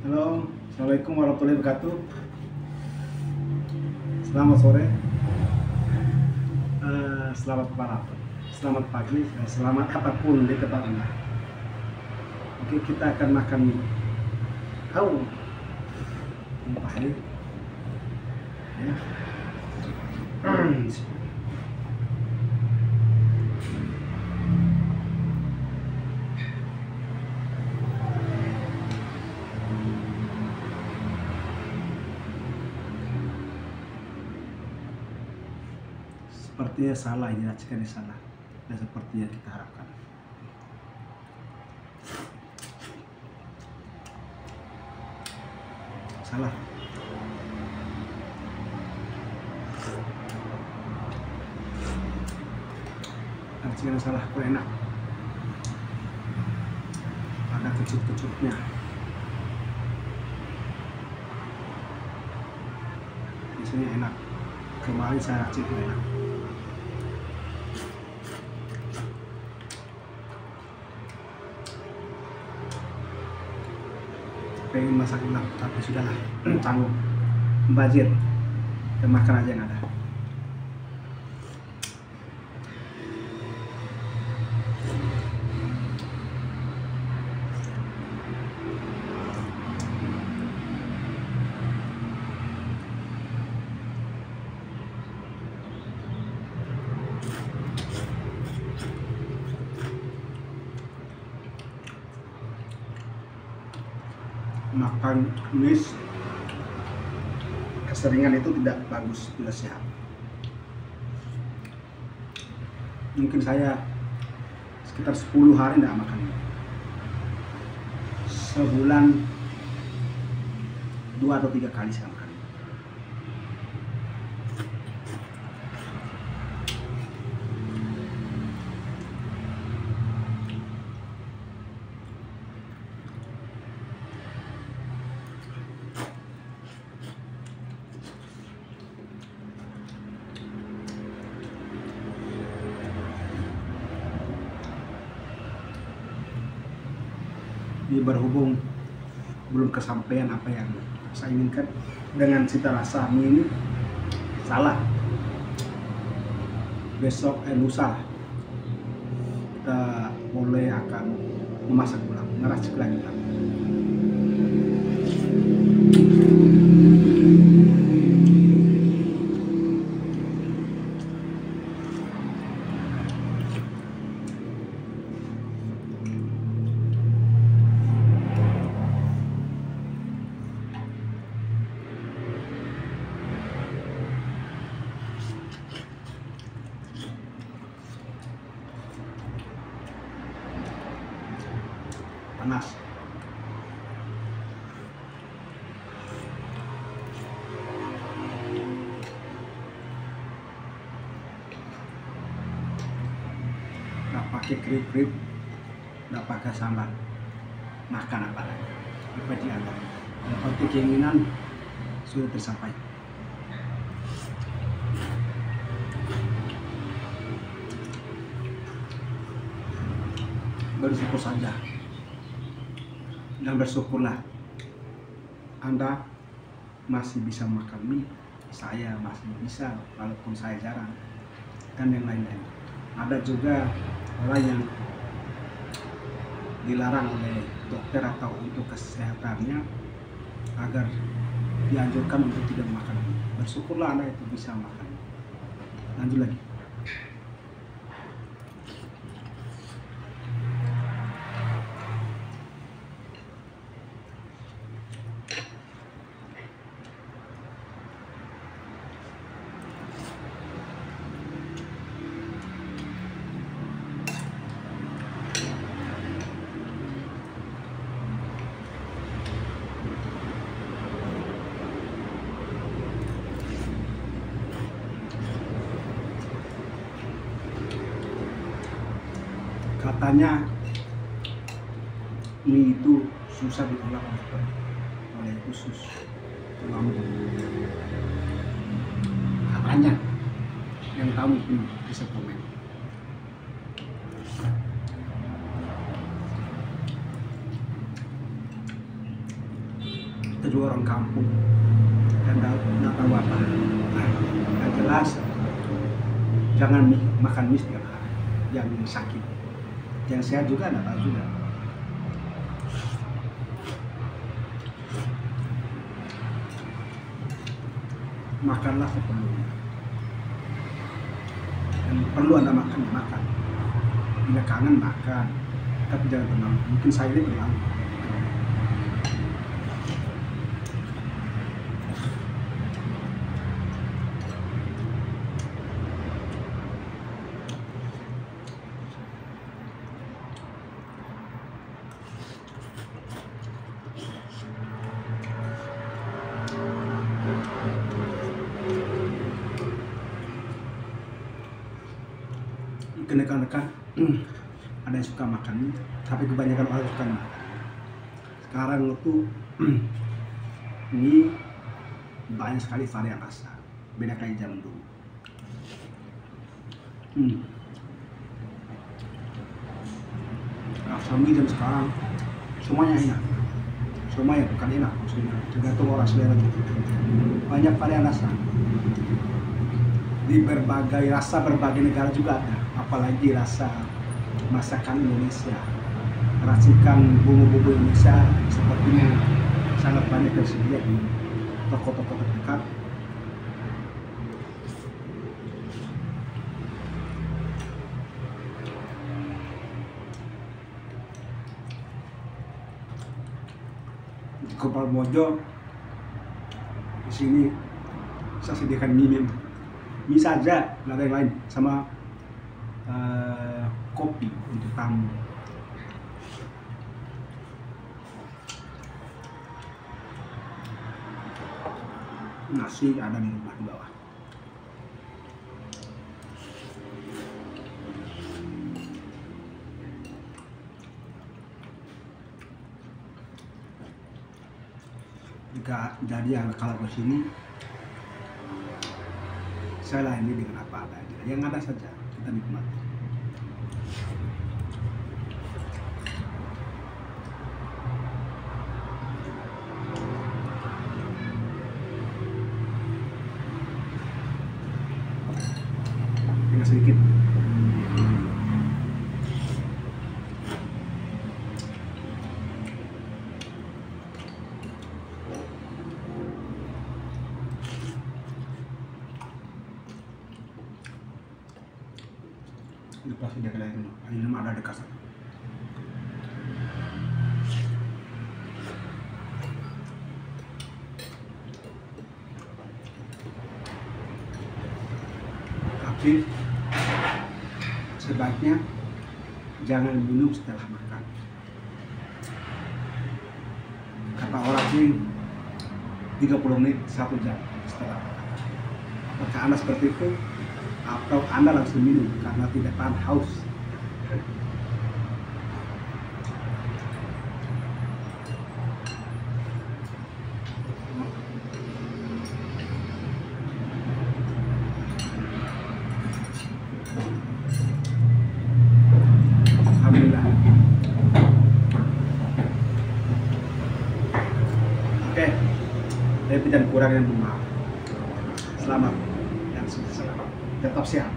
Halo, Assalamualaikum warahmatullahi wabarakatuh. Selamat sore, selamat malam, selamat pagi, selamat apapun di tempat Anda. Oke, kita akan makan tahu pahit ya. Sepertinya salah, ya sekali salah, dan seperti yang kita harapkan. Salah. Artinya salah, kok enak. Ada kecut-kecutnya. Biasanya enak. Kemarin saya racik enak. Pengen masak enak, tapi sudahlah, tanggung, budget, kita makan aja yang ada. Makan tumis keseringan itu tidak bagus, tidak sehat. Mungkin saya sekitar 10 hari tidak makan ini. Sebulan 2 atau 3 kali saya makan. Ini berhubung belum kesampaian apa yang saya inginkan dengan cita rasa mie ini, salah. Besok lusa kita boleh akan memasak ulang, ngeracik lagi. Panas. Nggak pakai krip-krip, nggak pakai sambal, makan apa lagi? Apa di Anda? Yang penting keinginan sudah tercapai. Bersyukur saja. Dan bersyukurlah Anda masih bisa makan mie, saya masih bisa walaupun saya jarang, dan yang lain-lain. Ada juga orang yang dilarang oleh dokter atau untuk kesehatannya agar dianjurkan untuk tidak makan mie. Bersyukurlah Anda itu bisa makan. Lanjut lagi. Katanya mie itu susah diolah oleh usus lambung. Katanya, yang tahu mungkin bisa komen. kita juga orang kampung dan nggak tahu apa. Nah, yang jelas jangan makan mie setiap hari, yang sakit, yang sehat juga nggak tahu juga. Makanlah seperlunya, dan perlu Anda makan, makan. Bila kangen makan, tapi jangan terlalu. Mungkin saya ini terlalu. Rekan-rekan, ada yang suka makan, tapi kebanyakan orang suka makan. Sekarang itu ini banyak sekali varian rasa, beda kayak zaman dulu. Rasa mie jam sekarang semuanya enak, semuanya bukan enak maksudnya, tergantung orang selera juga. Banyak varian rasa. Di berbagai rasa, berbagai negara juga ada, apalagi rasa masakan Indonesia, racikan bumbu-bumbu Indonesia sepertinya sangat banyak tersedia di toko-toko terdekat. Di Kopal Mojo di sini saya sediakan mie saja, nggak ada yang lain, sama kopi untuk tamu. Nasi ada di rumah di bawah. Jadi kalau ke sini saya layani dengan apa adanya, yang ada saja kita nikmati. Tinggal sedikit. Ini pasti dia kena ini ada dekat sana. Tapi sebaiknya jangan minum setelah makan. Kata orang sih 30 menit 1 jam setelah makan. Apakah Anda seperti itu? Atau Anda langsung minum karena tidak tahan haus? Alhamdulillah. Oke, lebih dan kurangnya mohon maaf. Selamat dan selamat. Tetap sehat.